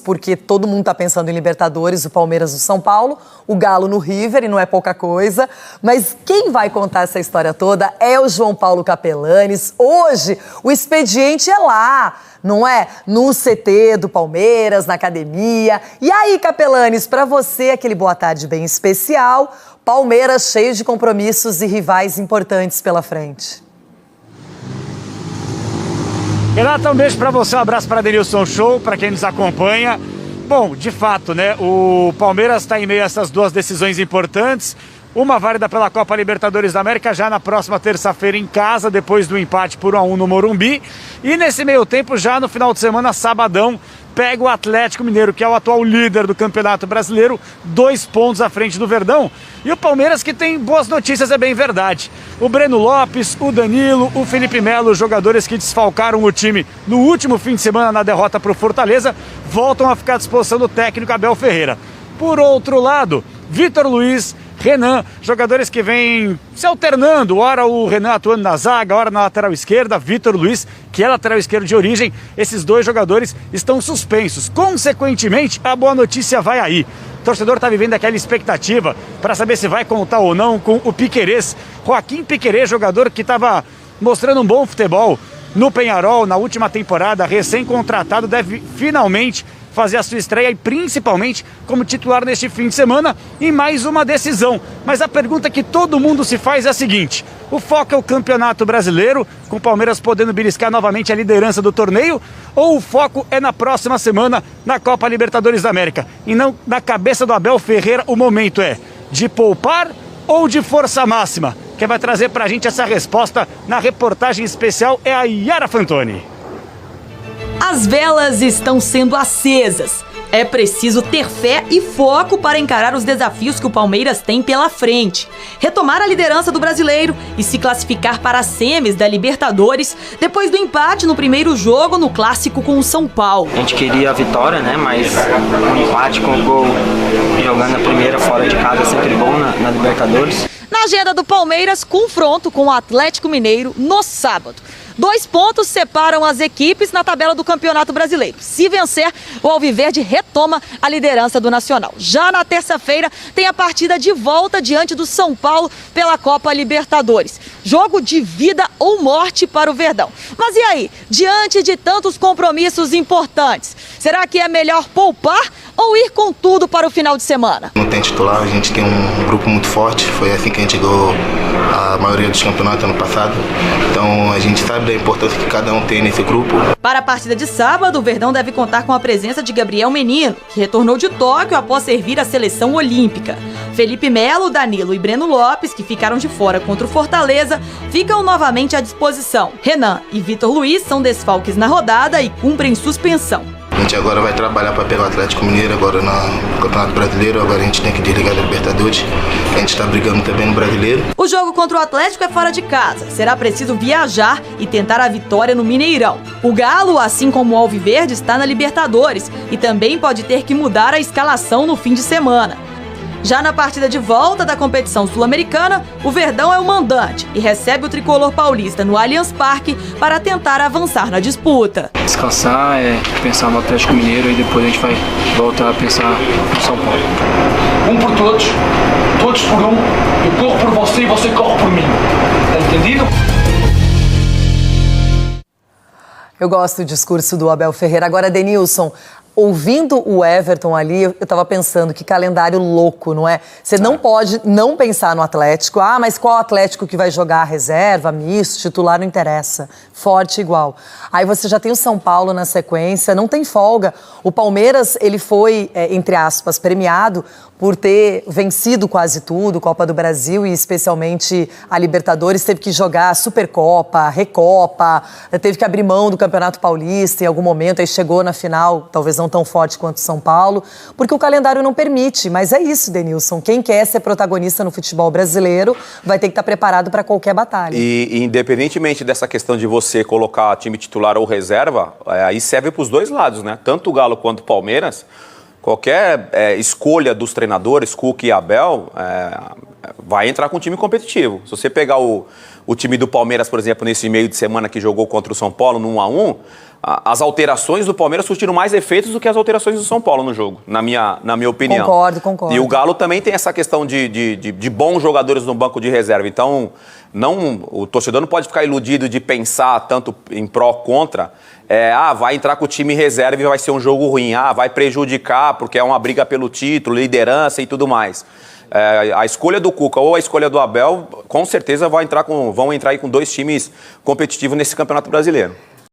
porque todo mundo está pensando em Libertadores, o Palmeiras no São Paulo, o Galo no River, e não é pouca coisa. Mas quem vai contar essa história toda é o João Paulo Capelanes. Hoje, o expediente é lá, não é? No CT do Palmeiras, na academia. E aí, Capelanes, para você, aquele boa tarde bem especial. Palmeiras cheio de compromissos e rivais importantes pela frente. Renata, um beijo para você, um abraço para Denilson Show, para quem nos acompanha. Bom, de fato, né, o Palmeiras está em meio a essas duas decisões importantes. Uma válida pela Copa Libertadores da América já na próxima terça-feira em casa, depois do empate por 1-1 no Morumbi. E nesse meio tempo, já no final de semana, sabadão, pega o Atlético Mineiro, que é o atual líder do Campeonato Brasileiro, 2 pontos à frente do Verdão. E o Palmeiras que tem boas notícias, é bem verdade. O Breno Lopes, o Danilo, o Felipe Melo, jogadores que desfalcaram o time no último fim de semana na derrota para o Fortaleza, voltam a ficar à disposição do técnico Abel Ferreira. Por outro lado, Vitor Luiz, Renan, jogadores que vêm se alternando, ora o Renan atuando na zaga, ora na lateral esquerda, Vitor Luiz, que é lateral esquerdo de origem, esses dois jogadores estão suspensos. Consequentemente, a boa notícia vai aí. O torcedor está vivendo aquela expectativa para saber se vai contar ou não com o Piquerez. Joaquim Piquerez, jogador que estava mostrando um bom futebol no Peñarol na última temporada, recém-contratado, deve finalmente fazer a sua estreia e principalmente como titular neste fim de semana em mais uma decisão. Mas a pergunta que todo mundo se faz é a seguinte: o foco é o Campeonato Brasileiro, com o Palmeiras podendo beliscar novamente a liderança do torneio, ou o foco é na próxima semana na Copa Libertadores da América? E não, na cabeça do Abel Ferreira, o momento é de poupar ou de força máxima? Quem vai trazer pra gente essa resposta na reportagem especial é a Yara Fantoni. As velas estão sendo acesas. É preciso ter fé e foco para encarar os desafios que o Palmeiras tem pela frente. Retomar a liderança do Brasileiro e se classificar para as semis da Libertadores depois do empate no primeiro jogo no Clássico com o São Paulo. A gente queria a vitória, né? Mas um empate com o gol jogando a primeira fora de casa é sempre bom na Libertadores. Na agenda do Palmeiras, confronto com o Atlético Mineiro no sábado. 2 pontos separam as equipes na tabela do Campeonato Brasileiro. Se vencer, o Alviverde retoma a liderança do Nacional. Já na terça-feira, tem a partida de volta diante do São Paulo pela Copa Libertadores. Jogo de vida ou morte para o Verdão. Mas e aí? Diante de tantos compromissos importantes, será que é melhor poupar ou ir com tudo para o final de semana? Não tem titular, a gente tem um grupo muito forte. Foi assim que a gente ganhou a maioria dos campeonatos ano passado. Então a gente sabe da importância que cada um tem nesse grupo. Para a partida de sábado, o Verdão deve contar com a presença de Gabriel Menino, que retornou de Tóquio após servir a seleção olímpica. Felipe Melo, Danilo e Breno Lopes, que ficaram de fora contra o Fortaleza, ficam novamente à disposição. Renan e Vitor Luiz são desfalques na rodada e cumprem suspensão. A gente agora vai trabalhar para pegar o Atlético Mineiro agora no Campeonato Brasileiro. Agora a gente tem que desligar da Libertadores. A gente está brigando também no Brasileiro. O jogo contra o Atlético é fora de casa. Será preciso viajar e tentar a vitória no Mineirão. O Galo, assim como o Alviverde, está na Libertadores e também pode ter que mudar a escalação no fim de semana. Já na partida de volta da competição sul-americana, o Verdão é o mandante e recebe o tricolor paulista no Allianz Parque para tentar avançar na disputa. Descansar, pensar no Atlético Mineiro e depois a gente vai voltar a pensar no São Paulo. Um por todos, todos por um. Eu corro por você e você corre por mim. Entendido? Eu gosto do discurso do Abel Ferreira. Agora, Denilson, ouvindo o Everton ali, eu estava pensando que calendário louco, não é? Você não pode não pensar no Atlético. Ah, mas qual Atlético que vai jogar reserva, misto, titular, não interessa. Forte igual. Aí você já tem o São Paulo na sequência, não tem folga. O Palmeiras, ele foi, entre aspas, premiado por ter vencido quase tudo, Copa do Brasil e especialmente a Libertadores, teve que jogar Supercopa, Recopa, teve que abrir mão do Campeonato Paulista em algum momento, aí chegou na final, talvez não tão forte quanto São Paulo, porque o calendário não permite. Mas é isso, Denilson, quem quer ser protagonista no futebol brasileiro vai ter que estar preparado para qualquer batalha. E independentemente dessa questão de você colocar time titular ou reserva, aí serve para os dois lados, né? Tanto o Galo quanto o Palmeiras. Qualquer escolha dos treinadores, Cuca e Abel, vai entrar com um time competitivo. Se você pegar o time do Palmeiras, por exemplo, nesse meio de semana que jogou contra o São Paulo no 1-1, as alterações do Palmeiras surtiram mais efeitos do que as alterações do São Paulo no jogo, na minha opinião. Concordo. E o Galo também tem essa questão de bons jogadores no banco de reserva. Então, o torcedor não pode ficar iludido de pensar tanto em pró contra. Vai entrar com o time reserva e vai ser um jogo ruim. Vai prejudicar porque é uma briga pelo título, liderança e tudo mais. A escolha do Cuca ou a escolha do Abel, com certeza vão entrar aí com 2 times competitivos nesse Campeonato Brasileiro.